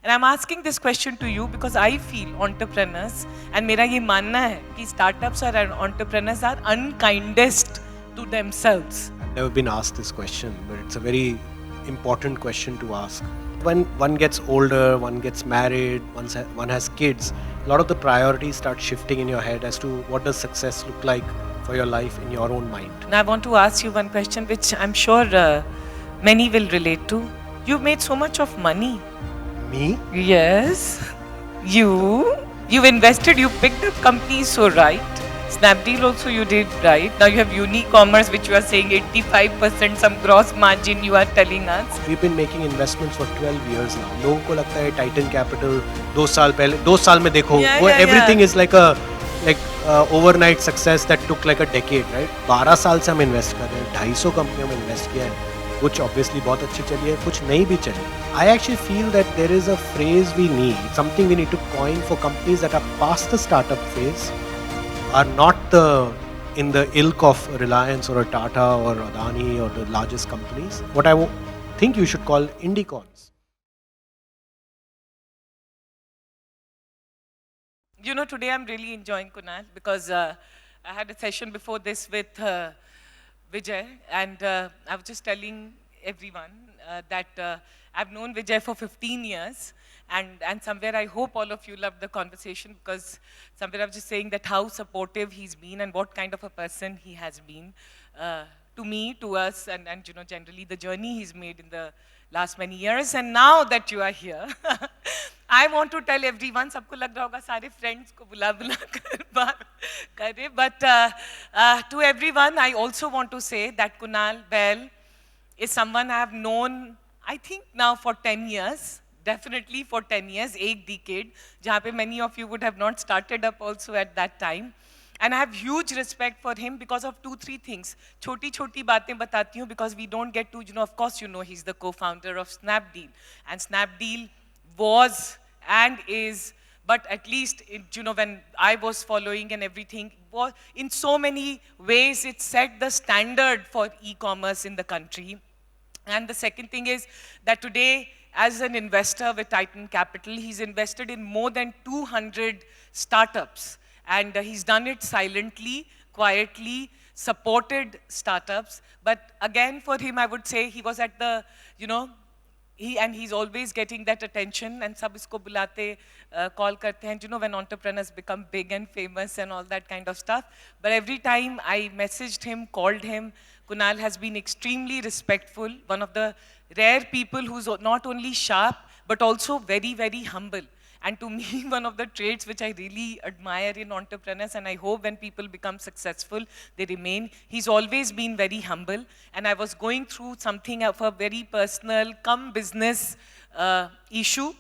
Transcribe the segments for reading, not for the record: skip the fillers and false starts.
And I'm asking this question to you because I feel entrepreneurs, and मेरा ये मानना है कि startups or entrepreneurs are unkindest to themselves. I've never been asked this question, but it's a very important question to ask. When one gets older, one gets married, one has kids, a lot of the priorities start shifting in your head as to what does success look like for your life in your own mind. And I want to ask you one question which I'm sure many will relate to. You've made so much of money. Me? Yes. You've invested, you picked up companies so right. Snapdeal also you did right. Now you have Unicommerce which you are saying 85% some gross margin you are telling us. We've been making investments for 12 years now. लोगों को लगता है Titan Capital 2 साल पहले 2 साल में देखो वो everything is like a overnight success that took like a decade, right? 12 साल से हम इन्वेस्ट कर रहे हैं, 250 कंपनियों में इन्वेस्ट किया है, कुछ obviously बहुत अच्छी चली है, कुछ नहीं भी चली. I actually feel that there is a phrase we need, something we need to coin for companies that are past the startup phase, are not in the ilk of Reliance or a Tata or Adani or the largest companies. What I think you should call Indicons. You know, today I'm really enjoying Kunal because I had a session before this with Vijay, and I was just telling everyone that I've known Vijay for 15 years, and somewhere I hope all of you loved the conversation because somewhere I was just saying that how supportive he's been and what kind of a person he has been to me, to us, and you know, generally the journey he's made in the last many years. And now that you are here, I want to tell everyone, सबको लग रहा होगा सारे friends को बुला बुला कर बात करे, but to everyone, I also want to say that Kunal Bell is someone I have known, I think now for 10 years, definitely for 10 years, एक decade, जहाँ पे many of you would have not started up also at that time. And I have huge respect for him because of 2-3 things. छोटी छोटी बातें बताती हूँ because we don't get to, you know, of course you know he's the co-founder of Snapdeal. And Snapdeal was and is, but at least, you know, when I was following and everything, was, in so many ways it set the standard for e-commerce in the country. And the second thing is that today, as an investor with Titan Capital, he's invested in more than 200 startups. And he's done it silently, quietly, supported startups. But again, for him, I would say he was at the, you know, he's always getting that attention, and sab isko bulate, call karte hain, you know, when entrepreneurs become big and famous and all that kind of stuff. But every time I messaged him, called him, Kunal has been extremely respectful, one of the rare people who's not only sharp, but also very, very humble. And to me, one of the traits which I really admire in entrepreneurs, and I hope when people become successful, they remain. He's always been very humble. And I was going through something of a very personal, business issue.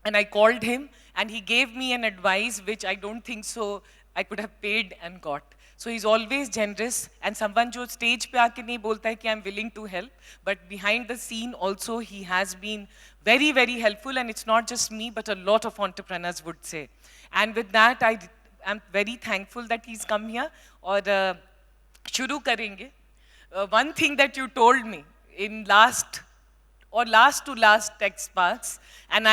And I called him, and he gave me an advice which I don't think so I could have paid and got. So he's always generous, and someone जो stage पे आके नहीं बोलता है कि I'm willing to help, but behind the scene also he has been very, very helpful, and it's not just me, but a lot of entrepreneurs would say. And with that, I am very thankful that he's come here. और शुरू करेंगे. One thing that you told me in last to last text sparks, and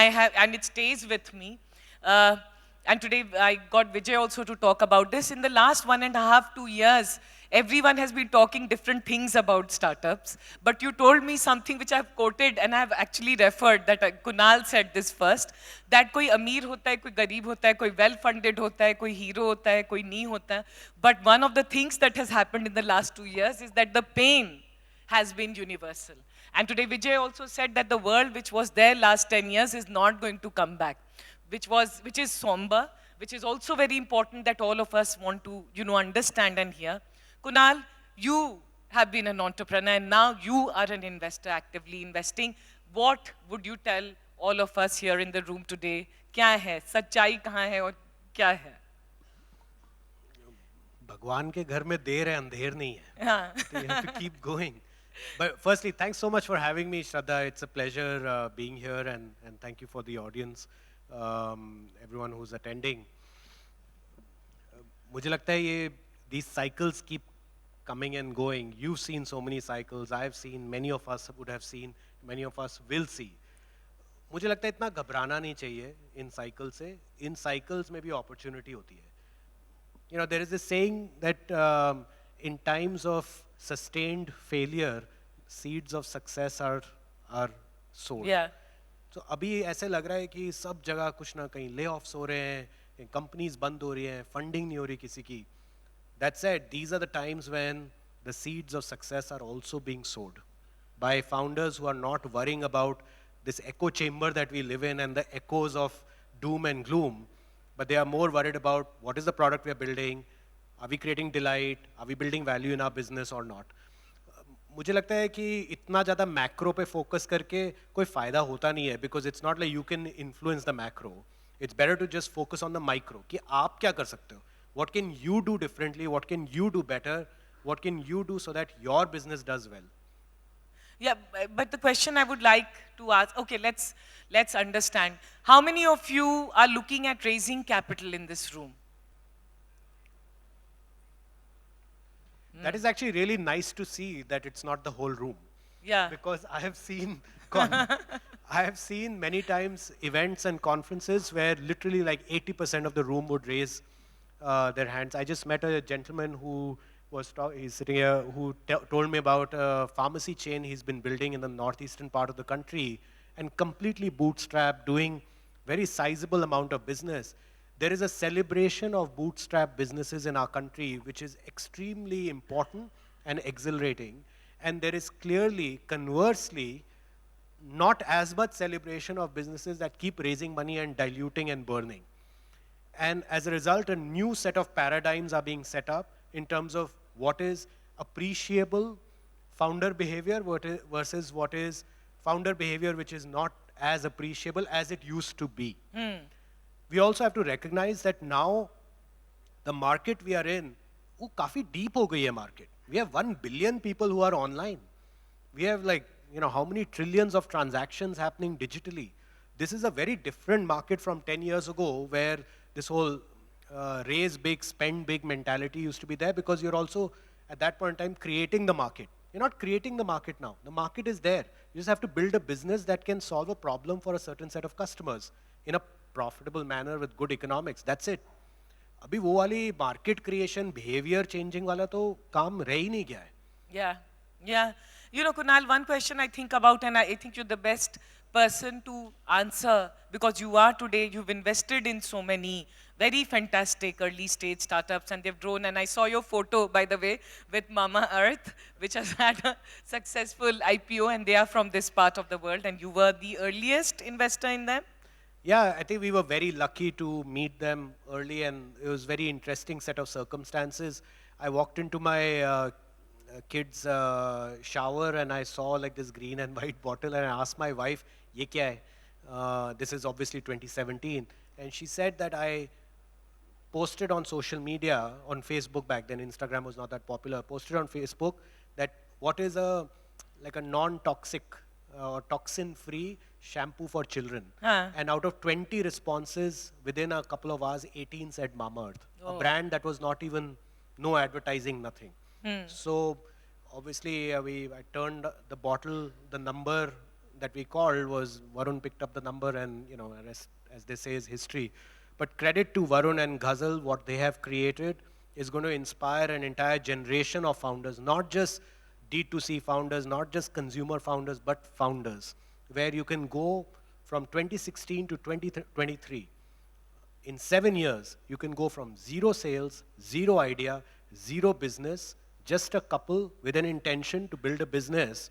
it stays with me. And today I got Vijay also to talk about this. In the last 1.5, 2 years, everyone has been talking different things about startups. But you told me something which I've quoted, and I've actually referred that Kunal said this first, that कोई अमीर होता है, कोई गरीब होता है, कोई well-funded होता है, कोई hero होता है, कोई नहीं होता है. But one of the things that has happened in the last 2 years is that the pain has been universal. And today Vijay also said that the world which was there last 10 years is not going to come back, which is somber, which is also very important that all of us want to, you know, understand and hear. Kunal, you have been an entrepreneur and now you are an investor actively investing. What would you tell all of us here in the room today? क्या है? सच्चाई कहाँ है और क्या है? भगवान के घर में देर है अंधेर नहीं है. हाँ. So you have to keep going. But firstly, thanks so much for having me, Shradha. It's a pleasure being here, and thank you for the audience, everyone who's attending. मुझे लगता है ये these cycles keep coming and going. You've seen so many cycles. I've seen, many of us would have seen, many of us will see. मुझे लगता है इतना घबराना नहीं चाहिए इन साइकिल से. इन साइकिल्स में भी अपॉर्चुनिटी होती है. There is this saying that in times of sustained failure, seeds of success are sowed. Yeah. So अभी ऐसे लग रहा है कि सब जगह कुछ ना कहीं ले ऑफ्स हो रहे हैं, कंपनीज बंद हो रही हैं, फंडिंग नहीं हो रही किसी की. That said, these are the times when the seeds of success are also being sowed by founders who are not worrying about this echo chamber that we live in and the echoes of doom and gloom, but they are more worried about what is the product we are building, are we creating delight, are we building value in our business or not. मुझे लगता है कि इतना ज़्यादा macro पे focus करके कोई फ़ायदा होता नहीं है, because it's not like you can influence the macro. It's better to just focus on the micro कि आप क्या कर सकते हो, what can you do differently, what can you do better, what can you do so that your business does well. Yeah, but the question I would like to ask, okay, let's understand. How many of you are looking at raising capital in this room? That is actually really nice to see that it's not the whole room. Yeah. Because I have seen I have seen many times events and conferences where literally like 80% of the room would raise their hands. I just met a gentleman who he's sitting here, who told me about a pharmacy chain he's been building in the northeastern part of the country and completely bootstrapped, doing very sizable amount of business. There is a celebration of bootstrap businesses in our country, which is extremely important and exhilarating. And there is clearly, conversely, not as much celebration of businesses that keep raising money and diluting and burning. And as a result, a new set of paradigms are being set up in terms of what is appreciable founder behavior versus what is founder behavior which is not as appreciable as it used to be. We also have to recognize that now the market we are in, वो काफी deep हो गई है market. We have 1 billion people who are online. We have how many trillions of transactions happening digitally. This is a very different market from 10 years ago where this whole raise big, spend big mentality used to be there, because you're also at that point in time creating the market. You're not creating the market now. The market is there. You just have to build a business that can solve a problem for a certain set of customers in a profitable manner with good economics. That's it. अभी वो वाली market creation, behavior changing वाला तो काम रह ही नहीं गया है. Yeah, yeah. Kunal, one question I think about, and I think you're the best person to answer, because you are today, you've invested in so many very fantastic early stage startups and they've grown. And I saw your photo, by the way, with Mama Earth, which has had a successful IPO, and they are from this part of the world, and you were the earliest investor in them. Yeah, I think we were very lucky to meet them early, and it was a very interesting set of circumstances. I walked into my kids' shower and I saw like this green and white bottle, and I asked my wife, "Ye kya hai?" This is obviously 2017, and she said that I posted on social media, on Facebook back then, Instagram was not that popular, posted on Facebook that what is a non-toxic or toxin-free shampoo for children. And out of 20 responses, within a couple of hours, 18 said Mama Earth, a brand that was not even, no advertising, nothing. So obviously I turned the bottle, the number that we called was, Varun picked up the number, and as they say, is history. But credit to Varun and Ghazal, what they have created is going to inspire an entire generation of founders, not just D2C founders, not just consumer founders, but founders, where you can go from 2016 to 2023. In 7 years, you can go from zero sales, zero idea, zero business, just a couple with an intention to build a business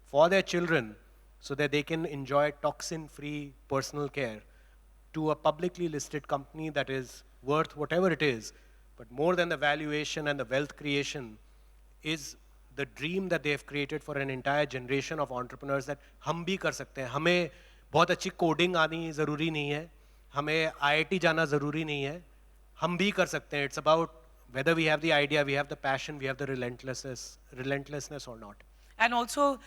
for their children so that they can enjoy toxin-free personal care, to a publicly listed company that is worth whatever it is. But more than the valuation and the wealth creation is the dream that they have created for an entire generation of entrepreneurs, that हम भी कर सकते हैं. हमें बहुत अच्छी coding आनी ज़रूरी नहीं है, हमें IIT जाना ज़रूरी नहीं है, हम भी कर सकते हैं. It's about whether we have the idea, we have the passion, we have the relentlessness or not. And also,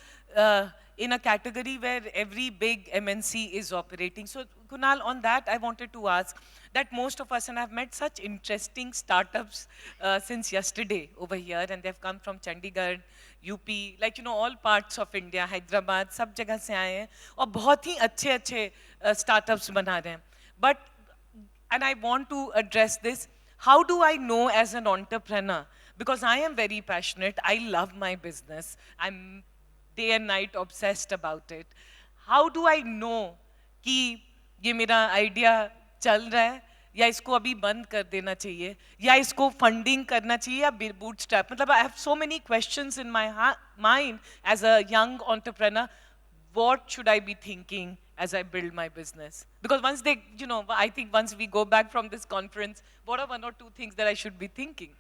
in a category where every big MNC is operating. So Kunal, on that, I wanted to ask that most of us, and I've met such interesting startups since yesterday over here, and they've come from Chandigarh, UP, like, you know, all parts of India, Hyderabad, सब जगह से आए हैं और बहुत ही अच्छे अच्छे startups बना रहे हैं. But, and I want to address this, how do I know as an entrepreneur? Because I am very passionate, I love my business, I'm day and night obsessed about it. How do I know कि ये मेरा idea चल रहा है या इसको अभी बंद कर देना चाहिए या इसको फंडिंग करना चाहिए या बूटस्ट्रैप? मतलब I have so many questions in my mind as a young entrepreneur. What should I be thinking as I build my business? Because once they, you know, I think once we go back from this conference, what are one or two things that I should be thinking?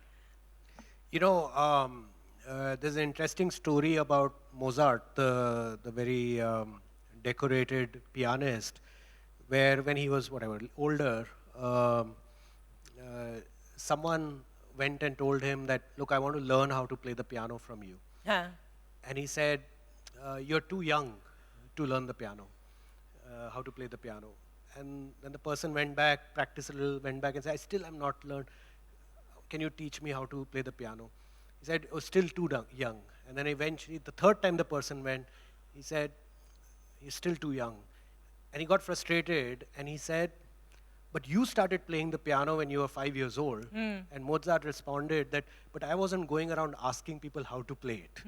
You know, there's an interesting story about Mozart, the very decorated pianist, where when he was whatever older, someone went and told him that, look, I want to learn how to play the piano from you. Huh. And he said, you're too young to learn the piano, how to play the piano. And then the person went back, practiced a little, went back and said, I still am not learned. Can you teach me how to play the piano? He said, oh, still too young. And then eventually, the third time the person went, he said, you're still too young. And he got frustrated and he said, but you started playing the piano when you were 5 years old. And Mozart responded that, but I wasn't going around asking people how to play it.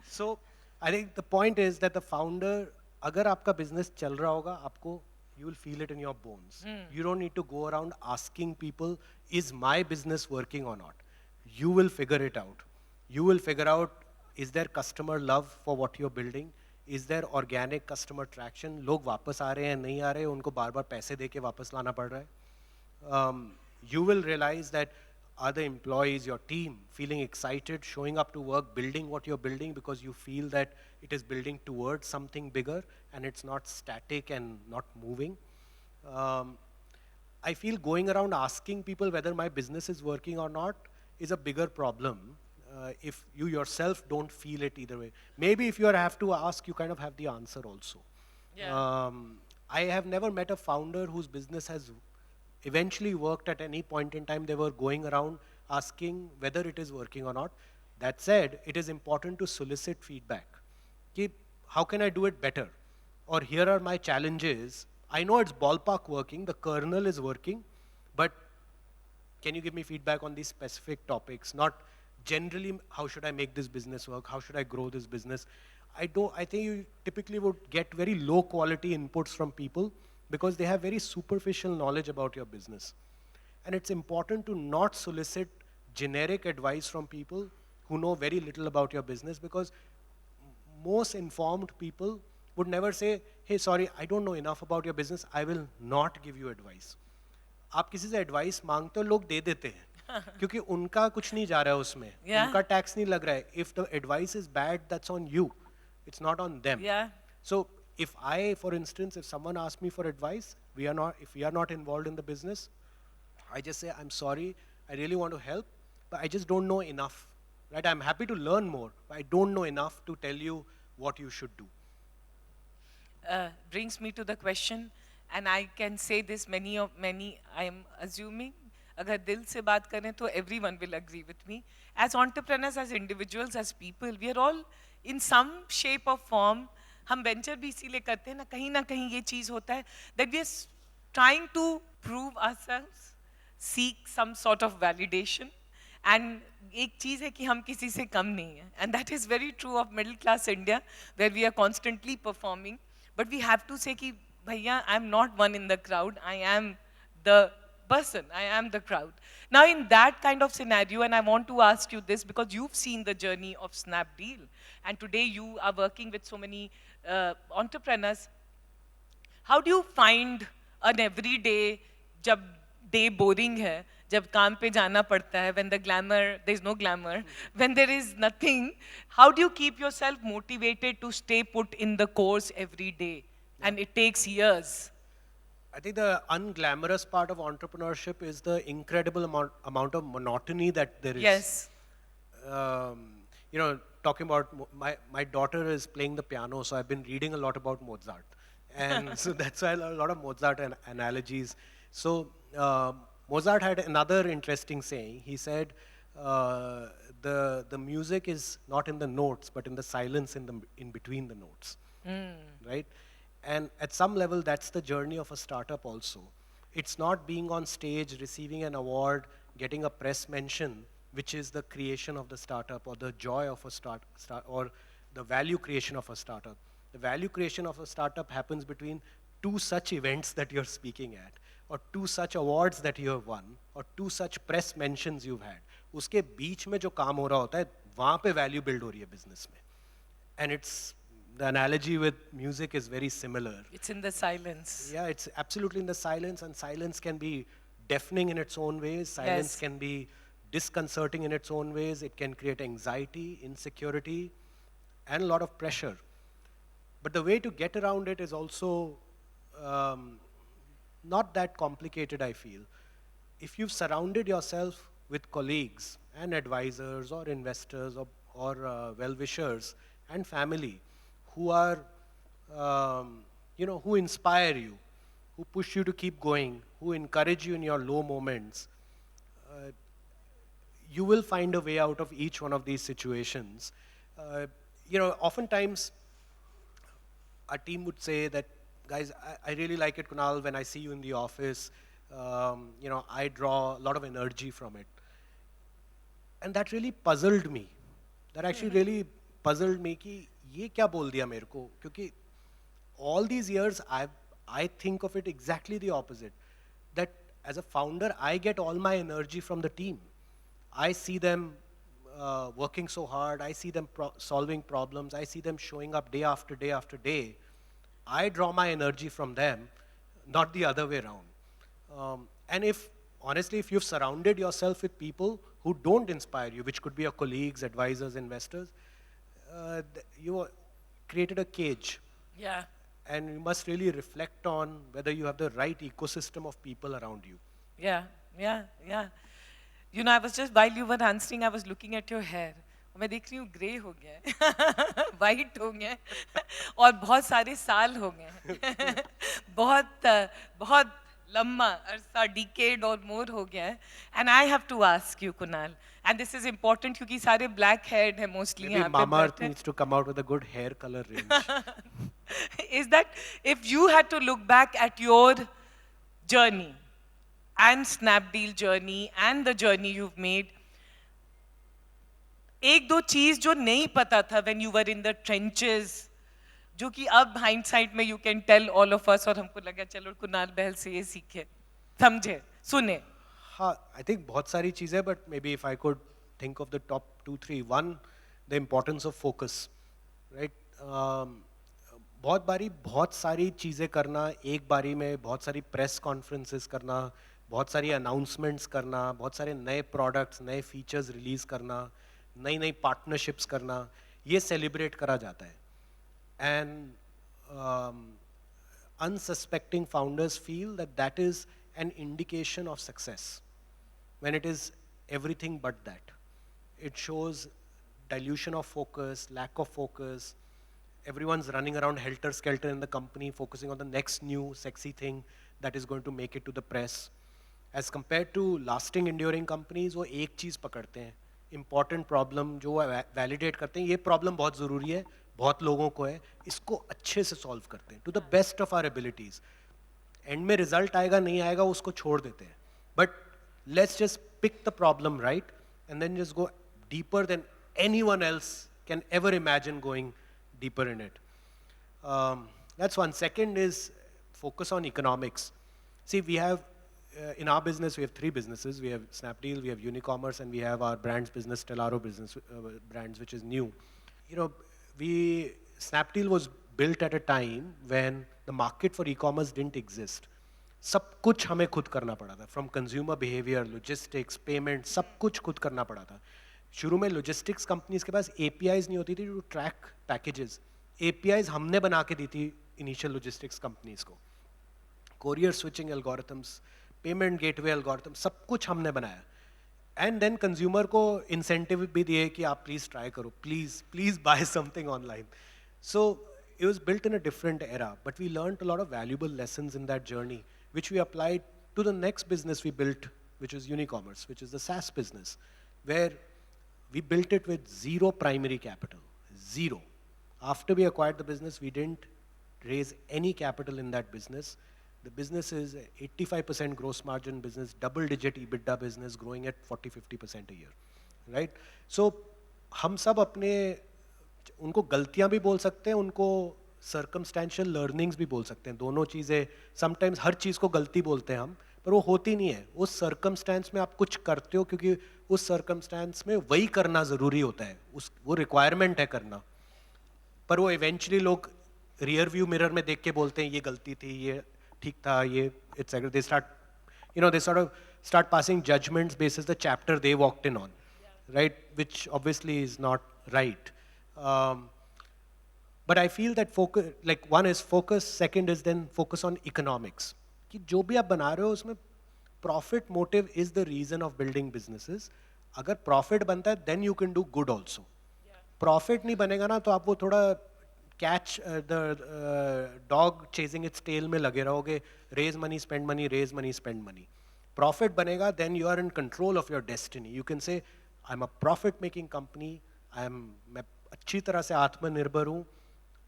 So I think the point is that the founder, agar aapka business chal raha hoga, aapko, you will feel it in your bones. You don't need to go around asking people, is my business working or not? You will figure it out. You will figure out, is there customer love for what you're building? Is there organic customer traction? लोग वापस आ रहे हैं नहीं आ रहे हैं उनको बार बार पैसे दे के वापस लाना पड़ रहा है. You will realize that are the employees, your team, feeling excited, showing up to work, building what you're building because you feel that it is building towards something bigger and it's not static and not moving. I feel going around asking people whether my business is working or not is a bigger problem. If you yourself don't feel it either way. Maybe if you have to ask, you kind of have the answer also. Yeah. I have never met a founder whose business has eventually worked at any point in time. They were going around asking whether it is working or not. That said, it is important to solicit feedback. How can I do it better? Or here are my challenges. I know it's ballpark working, the kernel is working, but can you give me feedback on these specific topics? Not generally, how should I make this business work? How should I grow this business? I think you typically would get very low quality inputs from people because they have very superficial knowledge about your business. And it's important to not solicit generic advice from people who know very little about your business because most informed people would never say, hey, sorry, I don't know enough about your business. I will not give you advice. आप किसी से advice मांगते हो लोग दे देते हैं क्योंकि उनका कुछ नहीं जा रहा है उसमें उनका टैक्स नहीं लग रहा है if the advice is bad that's on you it's not on them so if I for instance if someone asks me for advice if we are not involved in the business I just say I'm sorry I really want to help but I just don't know enough right I'm happy to learn more but I don't know enough to tell you what you should do. Brings me to the question. And I can say this, many, I am assuming, अगर दिल से बात करें तो everyone will agree with me. As entrepreneurs, as individuals, as people, we are all in some shape or form, हम venture भी इसीलिए करते हैं ना कहीं ये चीज़ होता है that we are trying to prove ourselves, seek some sort of validation. And एक चीज़ है कि हम किसी से कम नहीं हैं. And that is very true of middle class India, where we are constantly performing. But we have to say कि Bhaiya, I'm not one in the crowd. I am the person. I am the crowd. Now, in that kind of scenario, and I want to ask you this because you've seen the journey of Snapdeal, and today you are working with so many entrepreneurs. How do you find an everyday, जब day boring है, जब काम पे जाना पड़ता है, when the glamour, there is no glamour, when there is nothing, how do you keep yourself motivated to stay put in the course every day? And it takes years. I think the unglamorous part of entrepreneurship is the incredible amount of monotony that there is. Yes. talking about my daughter is playing the piano, so I've been reading a lot about Mozart, and so that's why a lot of Mozart analogies. So Mozart had another interesting saying. He said, the music is not in the notes, but in the silence in between the notes, right? And at some level, that's the journey of a startup also. It's not being on stage, receiving an award, getting a press mention, which is the creation of the startup or the joy of a or the value creation of a startup. The value creation of a startup happens between two such events that you're speaking at, or two such awards that you have won, or two such press mentions you've had. उसके बीच में जो काम हो रहा होता है, वहाँ पे value build हो रही है business में. And the analogy with music is very similar. It's in the silence. Yeah, it's absolutely in the silence, and silence can be deafening in its own ways. Silence can be disconcerting in its own ways. It can create anxiety, insecurity, and a lot of pressure. But the way to get around it is also not that complicated, I feel. If you've surrounded yourself with colleagues and advisors or investors or well-wishers and family who are, who inspire you, who push you to keep going, who encourage you in your low moments, you will find a way out of each one of these situations. Oftentimes, our team would say that, guys, I really like it, Kunal, when I see you in the office, I draw a lot of energy from it. And that really puzzled me. That actually really puzzled me कि ये क्या बोल दिया मेरे को, क्योंकि all these years I think of it exactly the opposite. That as a founder, I get all my energy from the team. I see them working so hard. I see them solving problems. I see them showing up day after day after day. I draw my energy from them, not the other way around. And honestly, if you've surrounded yourself with people who don't inspire you, which could be your colleagues, advisors, investors, you created a cage. Yeah. And you must really reflect on whether you have the right ecosystem of people around you. Yeah. I was just, while you were answering, I was looking at your hair. मैं देख रही हूँ grey हो गया है, white हो गया है, और बहुत सारे साल हो गए हैं, बहुत लंबा अरसा, decade or more हो गया है. And I have to ask you, Kunal, and this is important क्योंकि सारे black haired हैं mostly यहाँ पे. Maybe Mama needs to come out with a good hair color range. Is that if you had to look back at your journey and Snapdeal journey and the journey you've made, एक दो चीज जो नहीं पता था when you were in the trenches, जो कि अब hindsight में you can tell all of us, और हमको लगा चलो कुणाल बहल से ये सीखे, समझे, सुने. हाँ, I think बहुत सारी चीजें, but maybe if I could think of the top 2-3. One, the importance of focus, right? बहुत बारी बहुत सारी चीजें करना, एक बारी में बहुत सारी press conferences करना, बहुत सारी announcements करना, बहुत सारे नए products, नए features release करना, नई नई पार्टनरशिप्स करना, ये सेलिब्रेट करा जाता है. And unsuspecting founders feel that is an indication of success when it is everything but that. It shows dilution of focus, lack of focus. Everyone's running around helter-skelter in the company, focusing on the next new sexy thing that is going to make it to the press. As compared to lasting, enduring companies, वो एक चीज़ पकड़ते हैं, important problem जो validate करते हैं, ये problem बहुत ज़रूरी है, बहुत लोगों को है, इसको अच्छे से solve करते हैं, to the best of our abilities. End में result आएगा नहीं आएगा उसको छोड़ देते हैं, but let's just pick the problem right and then just go deeper than anyone else can ever imagine going deeper in it. That's one. Second is focus on economics. See, we have in our business, we have 3 businesses. We have Snapdeal, we have Unicommerce, and we have our brands business, Stellaro business brands, which is new. Snapdeal was built at a time when the market for e-commerce didn't exist. सब कुछ हमें खुद करना पड़ा था, from consumer behavior, logistics, payment, सब कुछ खुद करना पड़ा था. शुरू में logistics companies के पास APIs नहीं होती थी to track packages. APIs हमने बना के दी थी initial logistics companies को. Courier switching algorithms, payment gateway algorithm, सब कुछ हमने बनाया. एंड देन कंज्यूमर को इंसेंटिव भी दिए कि आप प्लीज ट्राई करो, please please buy something online. So it was built in a different era, but we learned a lot of valuable lessons in that journey, which we applied to the next business we built, which is Unicommerce, which is the SaaS business, where we built it with zero primary capital, zero. After we acquired the business, we didn't raise any capital in that business. The business is 85% gross margin business, double-digit EBITDA business, growing at 40-50% a year, right? So, हम सब अपने उनको गलतियां भी बोल सकते हैं, उनको सर्कमस्टेंशियल लर्निंग्स भी बोल सकते हैं. दोनों चीज़ें, समटाइम्स हर चीज़ को गलती बोलते हैं हम, पर वो होती नहीं है. उस सर्कमस्टेंस में आप कुछ करते हो क्योंकि उस सर्कमस्टेंस में वही करना ज़रूरी होता है, उस वो रिक्वायरमेंट है करना. पर वो इवेंचुअली लोग रियर व्यू मिरर में देख के बोलते हैं ये गलती थी, ये ठीक था, ये it's they start they sort of start passing judgments basis the chapter they walked in on, right, which obviously is not right. But I feel that focus, like one is focus, second is then focus on economics. कि जो भी आप बना रहे हो उसमें profit motive is the reason of building businesses. अगर profit बनता है then you can do good also. Profit नहीं बनेगा ना तो आप वो थोड़ा catch the dog chasing its tail में लगे रहोगे, raise money, spend money, raise money, spend money. Profit बनेगा then you are in control of your destiny. You can say I'm a profit making company. मैं अच्छी तरह से आत्मनिर्भर हूँ,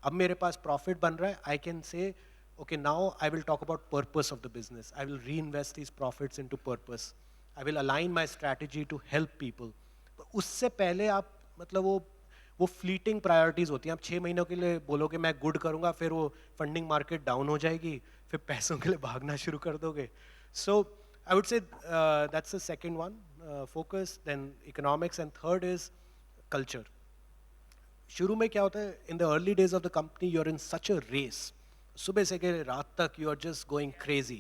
अब मेरे पास प्रॉफिट बन रहा है. I can say okay now I will talk about purpose of the business, I will reinvest these profits into purpose, I will align my strategy to help people. उससे पहले आप मतलब वो फ्लीटिंग प्रायोरिटीज होती हैं. आप 6 महीनों के लिए बोलोगे मैं गुड करूँगा, फिर वो फंडिंग मार्केट डाउन हो जाएगी, फिर पैसों के लिए भागना शुरू कर दोगे. So I would say that's the second one, focus, then economics, and third is culture. शुरू में क्या होता है, in the early days of the company you're in such a race, सुबह से के रात तक you are just going crazy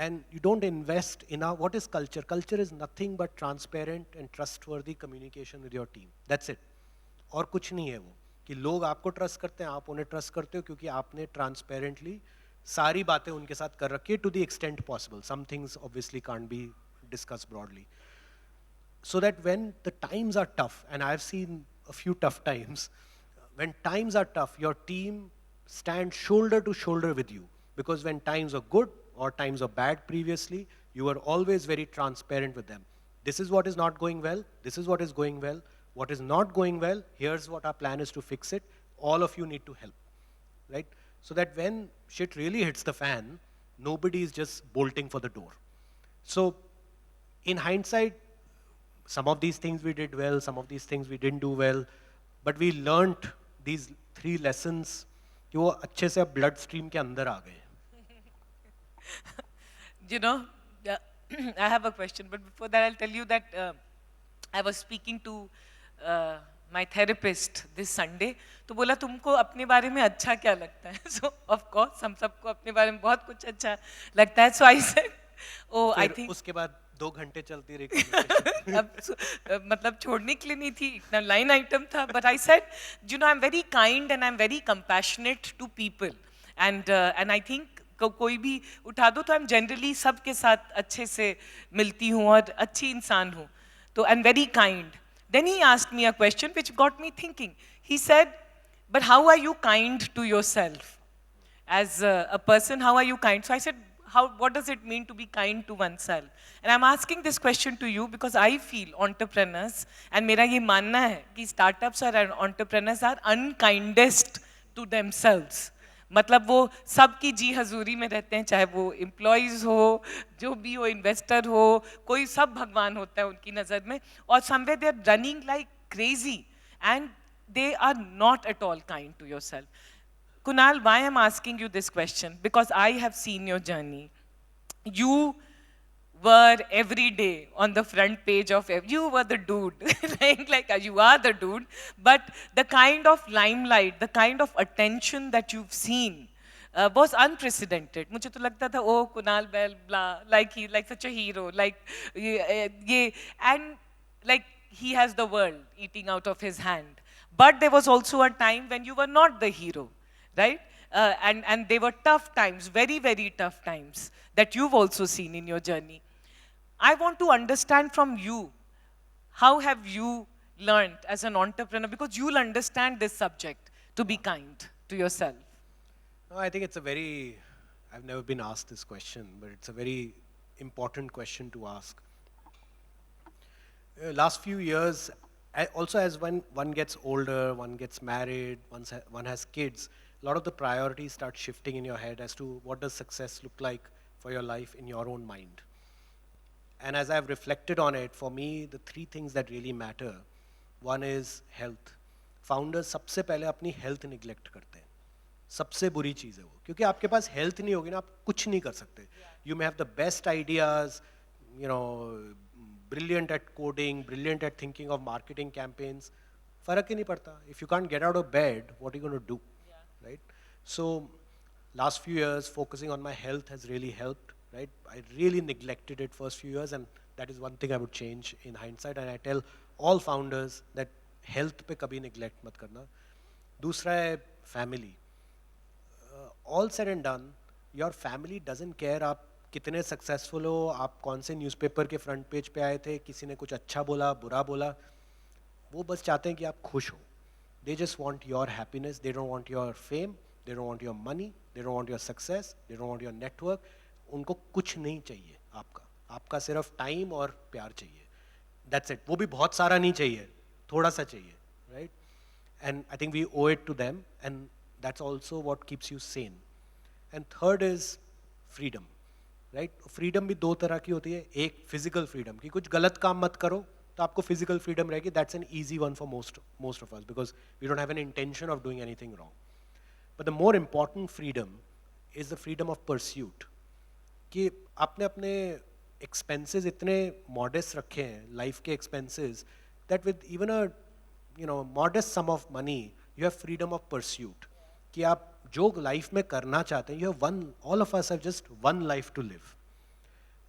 and you don't invest in what is culture. Culture is nothing but transparent and trustworthy communication with your team, that's it. और कुछ नहीं है वो कि लोग आपको ट्रस्ट करते हैं, आप उन्हें ट्रस्ट करते हो क्योंकि आपने ट्रांसपेरेंटली सारी बातें उनके साथ कर रखी है to the extent possible. Some things obviously can't be discussed broadly. So that when the times are tough, and I've seen a few tough times, when times are tough, your team stands shoulder to shoulder with you. Because when times are good or times are bad previously, you are always very transparent with them. This is what is not going well, this is what is going well, what is not going well, here's what our plan is to fix it, all of you need to help, right? So that when shit really hits the fan, nobody is just bolting for the door. So in hindsight, some of these things we did well, some of these things we didn't do well, but we learnt these 3 lessons कि वो अच्छे से blood stream के अंदर आ गए. You know, I have a question, but before that I'll tell you that I was speaking to my therapist this Sunday. तो बोला तुमको अपने बारे में अच्छा क्या लगता है? So of course हम सबको अपने बारे में बहुत कुछ अच्छा लगता है. So I said, oh I think उसके बाद 2 घंटे चलती रही. अब मतलब छोड़ने के लिए नहीं थी, इतना लाइन आइटम था. But I said you know I am very kind and I am very compassionate to people and I think कोई भी उठा दो तो आई एम जनरली सबके साथ अच्छे से मिलती हूँ और अच्छी इंसान हूँ. तो I am very kind. Then he asked me a question which got me thinking. He said but how are you kind to yourself as a person? How are you kind? So I said, what does it mean to be kind to oneself? And I'm asking this question to you because I feel entrepreneurs, and मेरा ये मानना है कि startups और entrepreneurs are unkindest to themselves. मतलब वो सबकी जी हजूरी में रहते हैं, चाहे वो employees हो, जो भी हो, investor हो, कोई सब भगवान होता है उनकी नज़र में, और somewhere they are running like crazy and they are not at all kind to yourself. Kunal, why I'm asking you this question? Because I have seen your journey. You were every day on the front page of, you were the dude, like you are the dude, but the kind of limelight, the kind of attention that you've seen was unprecedented. मुझे तो लगता था, oh, Kunal Bell, blah, like such a hero, like, and like he has the world eating out of his hand. But there was also a time when you were not the hero. Right? And they were tough times, very, very tough times that you've also seen in your journey. I want to understand from you, how have you learned as an entrepreneur? Because you'll understand this subject, to be kind to yourself. No, I think it's a very, I've never been asked this question, but it's a very important question to ask. Last few years, also as when one gets older, one gets married, one has kids, a lot of the priorities start shifting in your head as to what does success look like for your life in your own mind. And as I've reflected on it, for me, the three things that really matter, one is health. Founders सबसे पहले अपनी health neglect करते हैं. सबसे बुरी चीज़ है वो, क्योंकि आपके पास health नहीं होगी ना, आप कुछ नहीं कर सकते. You may have the best ideas, you know, brilliant at coding, brilliant at thinking of marketing campaigns. फर्क ही नहीं पड़ता. If you can't get out of bed, what are you going to do, right? So, last few years, focusing on my health has really helped, right? I really neglected it first few years, and that is one thing I would change in hindsight. And I tell all founders that health पे कभी neglect मत करना. दूसरा है family. All said and done, your family doesn't care आप कितने successful हो, आप कौन से newspaper के front page पे आए थे, किसी ने कुछ अच्छा बोला, बुरा बोला, वो बस चाहते हैं कि आप खुश हो. They just want your happiness. They don't want your fame. They don't want your money. They don't want your success. They don't want your network. उनको कुछ नहीं चाहिए आपका. आपका सिर्फ टाइम और प्यार चाहिए. That's it. वो भी बहुत सारा नहीं चाहिए, थोड़ा सा चाहिए, right? And I think we owe it to them, and that's also what keeps you sane. And third is freedom, right? Freedom भी दो तरह की होती है. एक physical freedom कि कुछ गलत काम मत करो, तो आपको physical freedom रहेगी. That's an easy one for most of us because we don't have an intention of doing anything wrong. But the more important freedom is the freedom of pursuit. कि आपने अपने expenses इतने modest रखे हैं, life के expenses, that with even a modest sum of money, you have freedom of pursuit. कि आप जो life में करना चाहते हैं, you have one, all of us have just one life to live.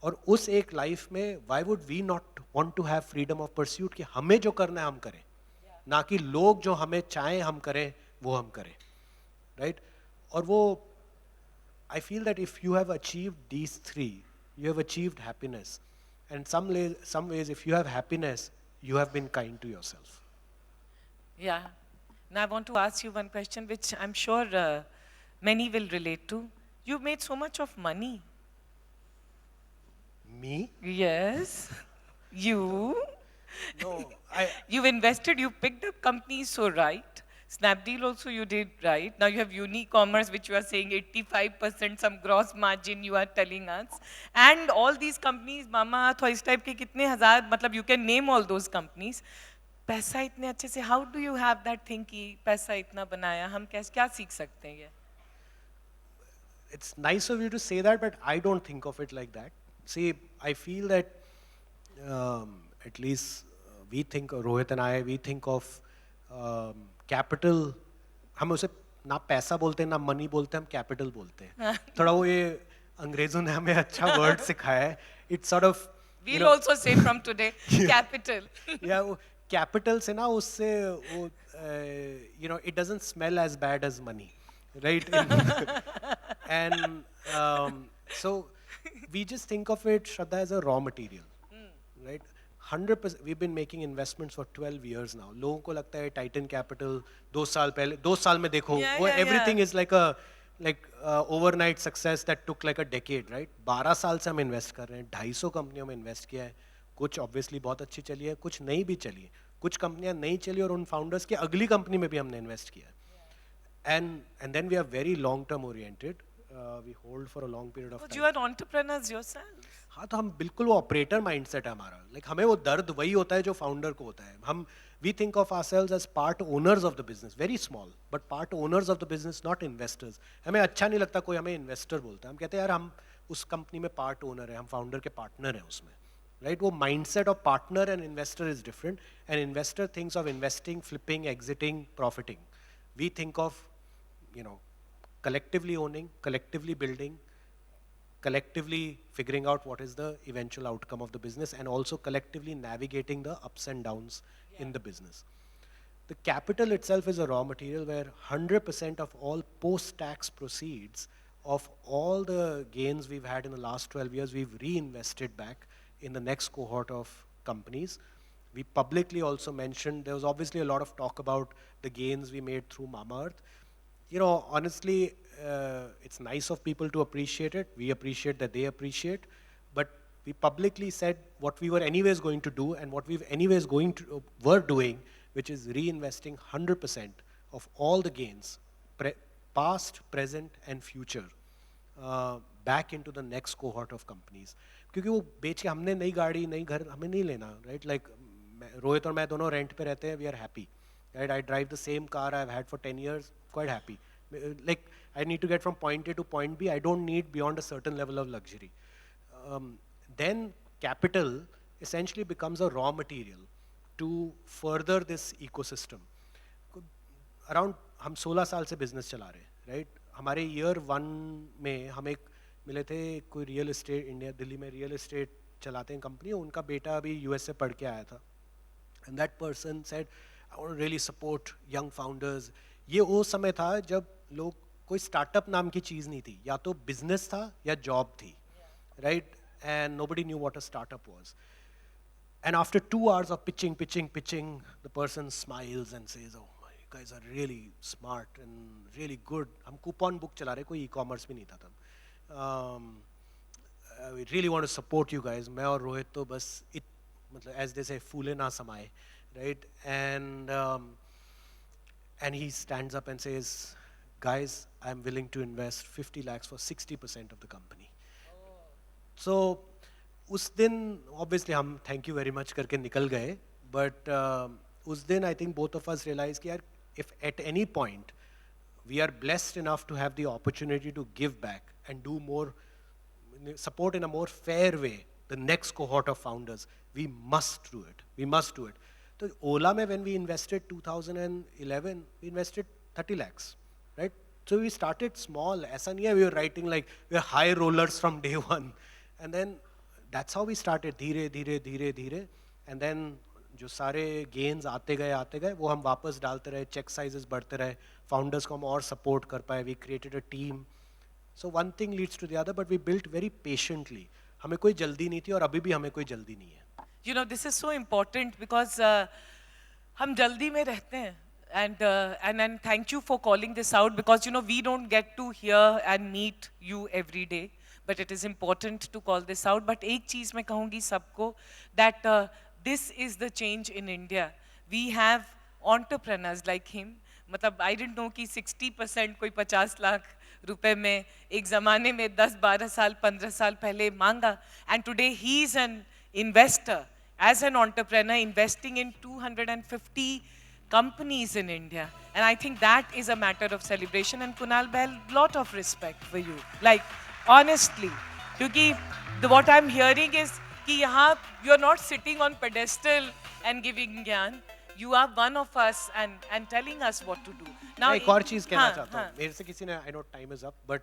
और उस एक लाइफ में why would we not want to have freedom of pursuit कि हमें जो करना है हम करें, ना कि लोग जो हमें चाहें हम करें वो हम करें, right? और वो I feel that if you have achieved these three, you have achieved happiness. And some ways, if you have happiness, you have been kind to yourself. Yeah. Now I want to ask you one question which I'm sure many will relate to. You've made so much of money. Me? Yes. You. No, You've invested, you picked up companies so right. Snapdeal also you did right. Now you have Unicommerce, which you are saying 85% some gross margin you are telling us. And all these companies, Mama, तो इस type के कितने हजार, मतलब you can name all those companies. पैसा इतने अच्छे से, how do you have that thing कि पैसा इतना बनाया? हम कैसे क्या सीख सकते हैं ये? it's nice of you to say that, but I don't think of it like that. See, I feel that at least we think, Rohit and I, we think of capital. हम उसे ना पैसा बोलते हैं ना मनी बोलते हैं, हम कैपिटल बोलते हैं. थोड़ा वो ये अंग्रेजों ने हमें अच्छा वर्ड सिखाया है. It's sort of We'll also say from today capital. yeah, वो capital से ना उससे वो it doesn't smell as bad as money, right? And so we just think of it, Shradha, as a raw material, right? 100%. We've been making investments for 12 years now. लोगों को लगता है Titan Capital 2 साल में देखो, वो everything is like a overnight success that took like a decade, right? 12 साल से हम invest कर रहे हैं, 250 कंपनियों में invest किया है. कुछ obviously बहुत अच्छी चली है, कुछ नहीं भी चली है. कुछ कंपनियां नहीं चली और उन founders की अगली कंपनी में भी हमने invest किया है. And then we are very long term oriented. We hold for a long period of time. But you are entrepreneurs yourself. हाँ, तो हम बिल्कुल वो ऑपरेटर माइंडसेट है हमारा. लाइक हमें वो दर्द वही होता है जो फाउंडर को होता है. हम we think of ourselves as part owners of the business, very small, but part owners of the business, not investors. हमें अच्छा नहीं लगता कोई हमें इन्वेस्टर बोलता है. हम कहते हैं यार हम उस कंपनी में पार्ट ओनर है, हम फाउंडर के पार्टनर हैं उसमें, राइट? वो mindset of partner and investor is different. And investor thinks of investing, flipping, exiting, profiting. We think of collectively owning, collectively building, collectively figuring out what is the eventual outcome of the business, and also collectively navigating the ups and downs in the business. The capital itself is a raw material where 100% of all post-tax proceeds of all the gains we've had in the last 12 years, we've reinvested back in the next cohort of companies. We publicly also mentioned, there was obviously a lot of talk about the gains we made through Mamaearth. Honestly, it's nice of people to appreciate it. We appreciate that they appreciate. But we publicly said what we were anyways going to do and what we've anyways were doing, which is reinvesting 100% of all the gains, past, present, and future, back into the next cohort of companies. क्योंकि वो बेच के हमने नई गाड़ी नई घर हमें नहीं लेना, right? Like रोहित और मैं दोनों रेंट पे रहते हैं, we are happy, right? I drive the same car I've had for 10 years, quite happy. Like I need to get from point A to point B. I don't need beyond a certain level of luxury. Then capital essentially becomes a raw material to further this ecosystem. Around हम 16 साल से business चला रहे हैं, right? हमारे year 1 में हम एक मिले थे, कोई रियल एस्टेट, इंडिया दिल्ली में रियल एस्टेट चलाते हैं कंपनी, उनका बेटा अभी यूएस से पढ़ के आया था, and that person said I want to really support young founders. ये वो समय था जब लोग, कोई स्टार्टअप नाम की चीज़ नहीं थी, या तो बिजनेस था या जॉब थी, right? And nobody knew what a startup was. And after 2 hours of pitching, the person smiles and says, "Oh, my guys are really smart and really good. हम coupon book चला रहे, कोई e-commerce भी नहीं था तब. We really want to support you guys." मैं और रोहित तो बस मतलब as they say, फूले ना समाए, right? And he stands up and says, "Guys, I'm willing to invest 50 lakhs for 60% of the company." So उस दिन obviously हम thank you very much करके निकल गए, but उस दिन I think both of us realized कि यार, if at any point we are blessed enough to have the opportunity to give back and do more, support in a more fair way the next cohort of founders, we must do it. We must do it. So Ola में when we invested 2011, we invested 30 lakhs, right? So we started small. ऐसा नहीं है we were writing like we are high rollers from day one, and then that's how we started, धीरे धीरे, and then जो सारे gains आते गए वो हम वापस डालते रहे, check sizes बढ़ते रहे, founders को हम और support कर पाए, we created a team. So one thing leads to the other, but we built very patiently. हमें कोई जल्दी नहीं थी और अभी भी हमें कोई जल्दी नहीं है. You know, this is so important because हम जल्दी में रहते हैं. And thank you for calling this out, because you know we don't get to hear and meet you every day, but it is important to call this out. But एक चीज़ मैं कहूँगी सबको, that this is the change in India. We have entrepreneurs like him. मतलब I didn't know कि 60% कोई 50 लाख रुपए में एक ज़माने में 10-12 साल 15 साल पहले मांगा, and today he is an investor as an entrepreneur investing in 250 companies in India, and I think that is a matter of celebration. And Kunal Bell, lot of respect for you, like honestly, क्योंकि what I'm hearing is कि यहाँ you're not sitting on pedestal and giving ज्ञान, you are one of us and telling us what to do. Now एक और चीज़ कहना चाहता हूँ, मेरे से किसी ने, I know time is up, but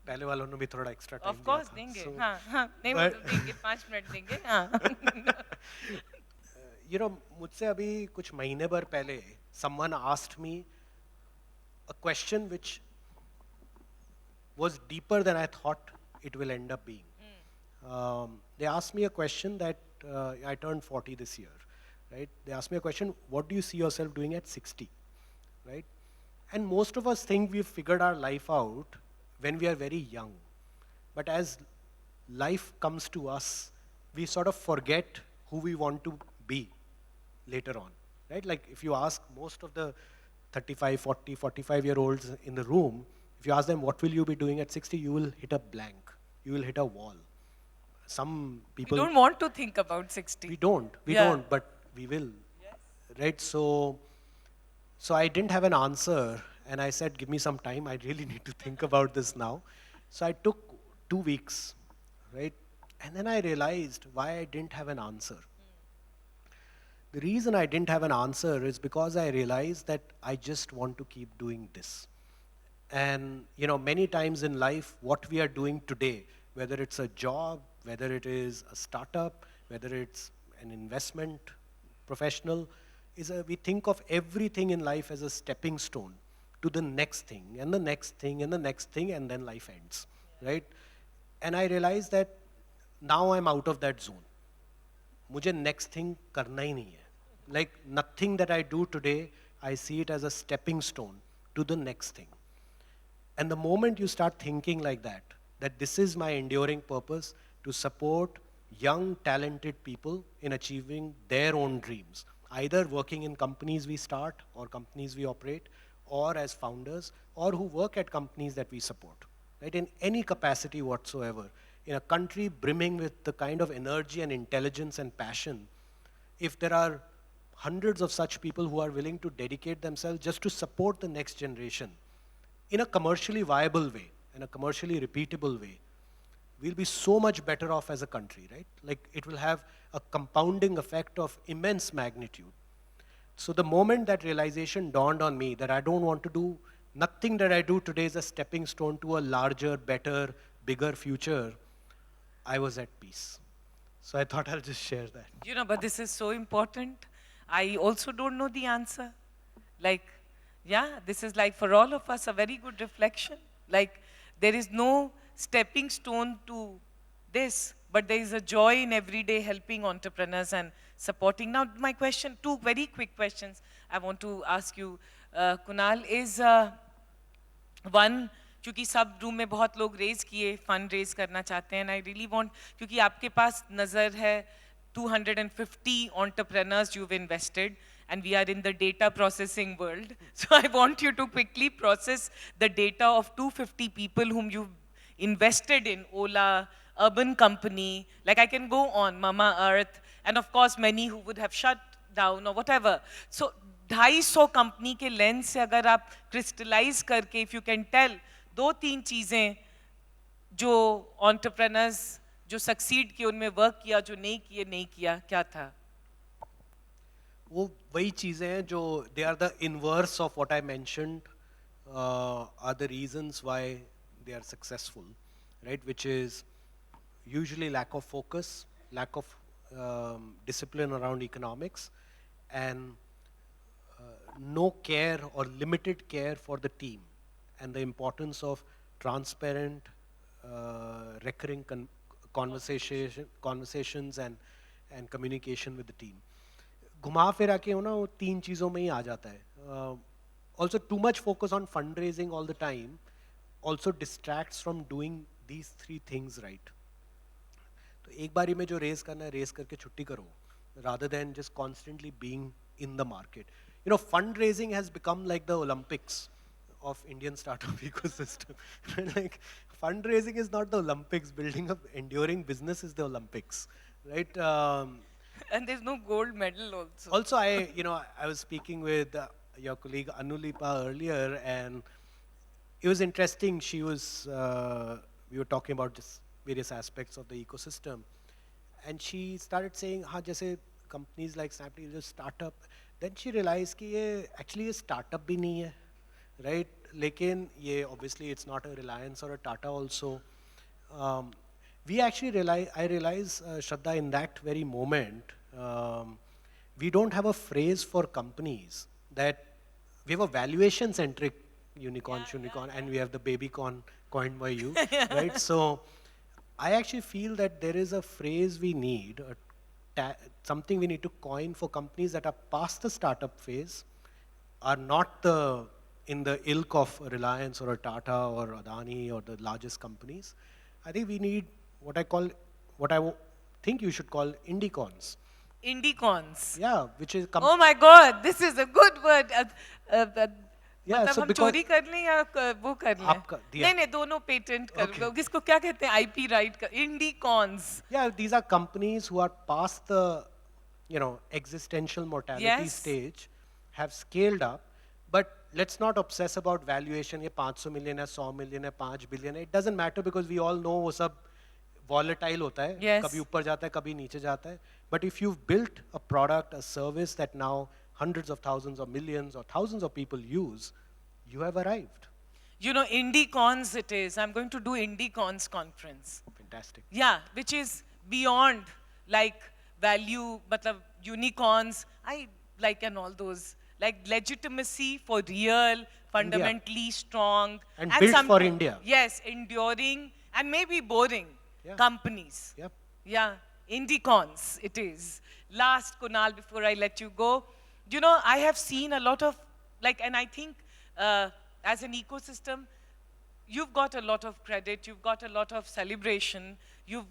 पहले वालों ने भी थोड़ा extra time of course देंगे, हाँ नहीं मतलब देंगे 5 मिनट देंगे, हाँ. You know, मुझसे अभी कुछ महीने भर पहले someone asked me a question which was deeper than I thought it will end up being. They asked me a question that I turned 40 this year, right? They asked me a question, what do you see yourself doing at 60, right? And most of us think we've figured our life out when we are very young. But as life comes to us, we sort of forget who we want to be later on, right? Like if you ask most of the 35, 40, 45-year-olds in the room, if you ask them what will you be doing at 60, you will hit a blank. You will hit a wall. Some people... We don't want to think about 60. We don't, but we will, yes. Right? So I didn't have an answer, and I said, give me some time. I really need to think about this now. So I took 2 weeks, right? And then I realized why I didn't have an answer. The reason I didn't have an answer is because I realized that I just want to keep doing this. And you know, many times in life, what we are doing today, whether it's a job, whether it is a startup, whether it's an investment professional, we think of everything in life as a stepping stone to the next thing, and the next thing, and the next thing, and then life ends, right? And I realized that now I'm out of that zone. मुझे next thing करना ही नहीं है. Like nothing that I do today, I see it as a stepping stone to the next thing. And the moment you start thinking like that this is my enduring purpose to support young, talented people in achieving their own dreams, either working in companies we start or companies we operate, or as founders, or who work at companies that we support, right? In any capacity whatsoever, in a country brimming with the kind of energy and intelligence and passion, if there are hundreds of such people who are willing to dedicate themselves just to support the next generation in a commercially viable way, in a commercially repeatable way, we'll be so much better off as a country, right? Like it will have a compounding effect of immense magnitude. So the moment that realization dawned on me that I don't want to do, nothing that I do today is a stepping stone to a larger, better, bigger future, I was at peace. So I thought I'll just share that. You know, but this is so important. I also don't know the answer. Like, yeah, this is like for all of us a very good reflection. Like, there is no stepping stone to this, but there is a joy in everyday helping entrepreneurs and supporting. Now, my question, two very quick questions I want to ask you, Kunal, is one, क्योंकि सब room में बहुत लोग raise किए, fund raise करना चाहते हैं, I really want, क्योंकि आपके पास नज़र है 250 entrepreneurs you've invested, and we are in the data processing world. So I want you to quickly process the data of 250 people whom you've invested in. Ola, Urban Company, like I can go on, Mama Earth, and of course many who would have shut down or whatever. So 250 company के lens से अगर आप crystallise करके, if you can tell, दो तीन चीजें जो entrepreneurs जो सक्सीड किए, उनमें वर्क किया, जो नहीं किया, क्या था? वो वही चीजें हैं जो they are the inverse of what I mentioned are the reasons why they are successful, right? Which is usually lack of focus, lack of discipline around economics, and no care or limited care for the team, and the importance of transparent recurring conversations and communication with the team. घुमा फिरा के ना वो तीन चीज़ों में ही आ जाता है. Also too much focus on fundraising all the time also distracts from doing these three things right. तो एक बारी में जो रेस करना है, रेस करके छुट्टी करो, rather than just constantly being in the market. You know, fundraising has become like the Olympics of Indian startup ecosystem. Like, fundraising is not the Olympics. Building up enduring business is the Olympics, right? And there's no gold medal also. Also, I was speaking with your colleague Anulipa earlier, and it was interesting. We were talking about just various aspects of the ecosystem, and she started saying, "हाँ, जैसे companies like Snapdeal, just startup." Then she realized कि ये actually ये startup भी नहीं है, right? लेकिन ये obviously it's not a Reliance or a Tata also. I realize, Shraddha, in that very moment, we don't have a phrase for companies that we have a valuation-centric unicorn, and we have the babycorn coined by you, right? So I actually feel that there is a phrase we need, something we need to coin for companies that are past the startup phase, are not in the ilk of a Reliance or a Tata or Adani or the largest companies. I think we need what I think you should call indicorns. Indicorns. Yeah, which is. Oh my God, this is a good word. Yeah, मतलब so हम because चोरी कर लें या वो कर लें? नहीं, दोनों पेटेंट कर लो. किसको क्या कहते हैं? IP राइट कर. Indicorns. Yeah, these are companies who are past the, existential mortality stage, have scaled up, but let's not obsess about valuation. ये 500 million है, 100 million है, 5 billion है. It doesn't matter because we all know वो सब volatile होता है. Yes. कभी ऊपर जाता है, कभी नीचे जाता है. But if you've built a product, a service that now hundreds of thousands or millions or thousands of people use, you have arrived. You know, Indicorns it is. I'm going to do Indicorns conference. Fantastic. Yeah, which is beyond like value, matlab unicorns. I like and all those. Like legitimacy for real, fundamentally strong. And built for India. Yes, enduring and maybe boring companies. Yep. Yeah, IndieCons, it is. Last, Kunal, before I let you go, you know, I have seen a lot of, like, and I think as an ecosystem, you've got a lot of credit, you've got a lot of celebration, you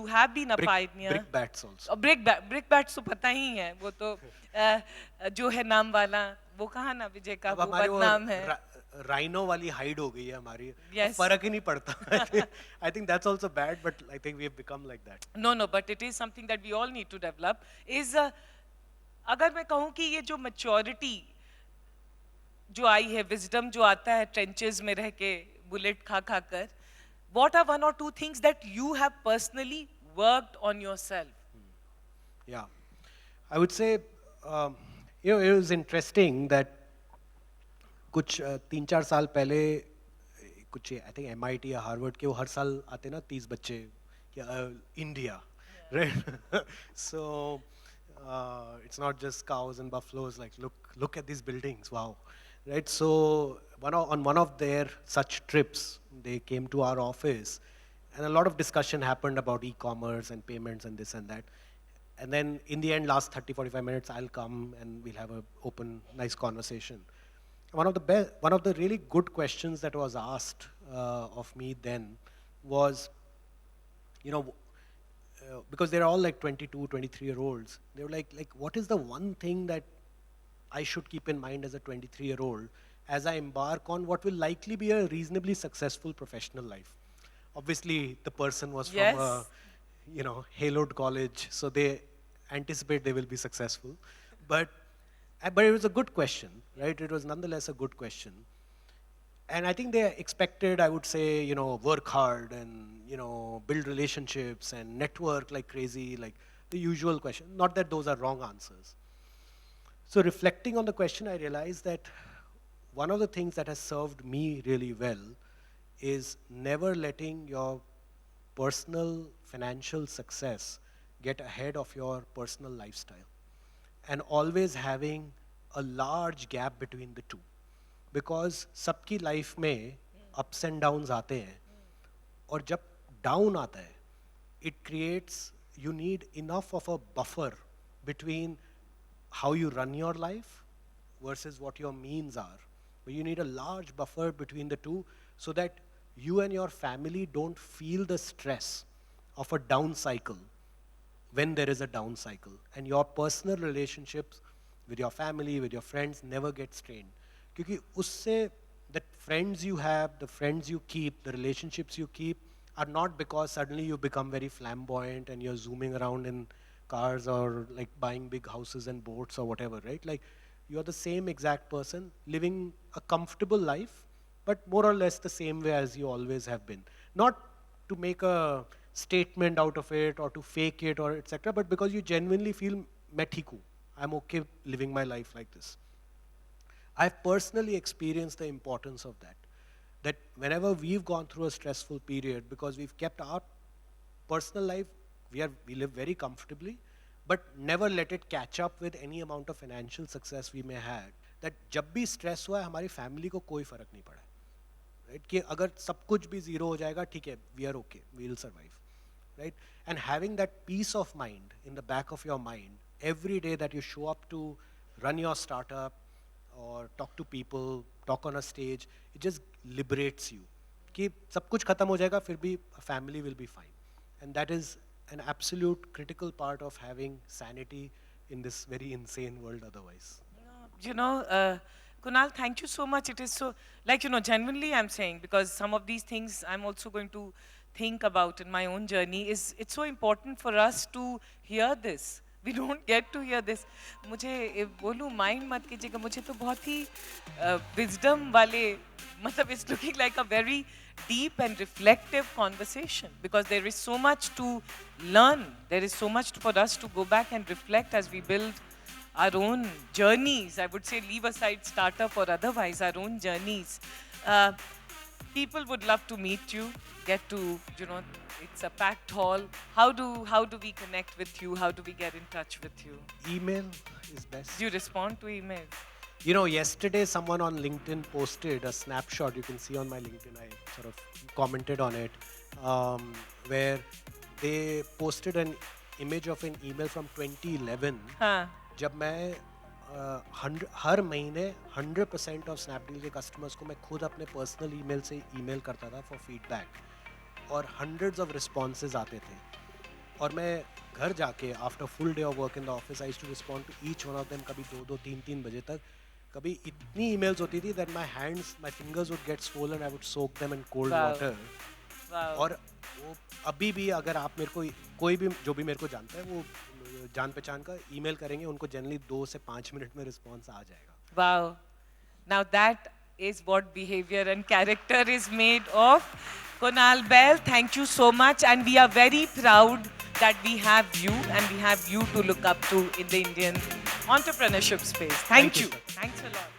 have been a pioneer. Brick bats also. Brick bats तो पता ही है वो तो जो है नाम वाला वो कहा ना विजय का अब वो हमारी वो बदनाम है राइनो वाली हाइड हो गई है हमारी, अब Yes. फर्क ही नहीं पड़ता. I think that's also bad, but I think we have become like that. No, but it is something that we all need to develop. Is अगर मैं कहूँ कि ये जो maturity जो आई है, wisdom जो आता है trenches में रह के bullet खा खा कर, what are one or two things that you have personally worked on yourself? Yeah, I would say, it was interesting that कुछ 3-4 साल पहले कुछ आई थिंक MIT या हार्वर्ड के वो हर साल आते ना 30 बच्चे India, right. So it's not just cows and buffaloes, like look at these buildings, wow, right? So on one of their such trips they came to our office, and a lot of discussion happened about e-commerce and payments and this and that. And then in the end, last 30-45 minutes, I'll come and we'll have an open, nice conversation. One of the really good questions that was asked of me then was, because they're all like 22, 23-year-olds. They were like, what is the one thing that I should keep in mind as a 23-year-old as I embark on what will likely be a reasonably successful professional life? Obviously, the person was from Yes. a, haloed college, so they anticipate they will be successful. But it was a good question, right? It was nonetheless a good question. And I think they expected, I would say, work hard and, build relationships and network like crazy, like the usual question. Not that those are wrong answers. So reflecting on the question, I realized that one of the things that has served me really well is never letting your personal financial success get ahead of your personal lifestyle, and always having a large gap between the two, because सबकी life में ups and downs आते हैं, और जब down आता है, it creates, you need enough of a buffer between how you run your life versus what your means are. But you need a large buffer between the two so that you and your family don't feel the stress of a down cycle when there is a down cycle, and your personal relationships with your family, with your friends never get strained. क्योंकि उससे the friends you have, the friends you keep, the relationships you keep are not because suddenly you become very flamboyant and you're zooming around in cars or like buying big houses and boats or whatever, right? Like you're the same exact person living a comfortable life, but more or less the same way as you always have been. Not to make a statement out of it or to fake it or etc., but because you genuinely feel मैं ठीक हूँ, I'm okay living my life like this. I've personally experienced the importance of that. That whenever we've gone through a stressful period, because we've kept our personal life, we live very comfortably, but never let it catch up with any amount of financial success we may have. That जब भी stress हुआ है, हमारी family को कोई फर्क नहीं पड़ा, right? कि अगर सब कुछ भी zero हो जाएगा, ठीक है, we are okay, we'll survive, right? And having that peace of mind in the back of your mind every day that you show up to run your startup or talk to people, talk on a stage, it just liberates you. कि सब कुछ खत्म हो जाएगा, फिर भी a family will be fine. And that is an absolute critical part of having sanity in this very insane world otherwise. Kunal, thank you so much. It is so, genuinely I'm saying, because some of these things I'm also going to think about in my own journey, is it's so important for us to hear this. We don't get to hear this. मुझे बोलूँ mind मत कीजिएगा, मुझे तो बहुत ही wisdom वाले, मतलब it's looking like a very deep and reflective conversation, because there is so much to learn. There is so much for us to go back and reflect as we build our own journeys. I would say leave aside startup or otherwise, our own journeys. People would love to meet you, get to, it's a packed hall. How do we connect with you? How do we get in touch with you? Email is best. Do you respond to emails? Yesterday someone on LinkedIn posted a snapshot. You can see on my LinkedIn, I sort of commented on it, where they posted an image of an email from 2011 हाँ. जब मैं हर महीने 100% of Snapdeal के customers को मैं खुद अपने personal email से ईमेल करता था फॉर फीडबैक और हंड्रेड्स ऑफ रिस्पॉन्सेज आते थे और मैं घर जाके after full day of work in the office I used to respond to each one of them कभी 2-2 3-3 बजे तक कभी इतनी ईमेल्स होती थी that my fingers would get swollen I would soak them in cold water और वो अभी भी अगर आप मेरे को कोई भी जो भी मेरे को जानता है वो जान पहचान का ईमेल करेंगे उनको जनरली 2 से 5 मिनट में रिस्पॉन्स आ जाएगा. Wow. Now that is what behavior and character is made of. Kunal Bell, thank you so much, and we are very proud that we have you and we have you to look up to in the Indian entrepreneurship space. Thank you. Sir. Thanks a lot.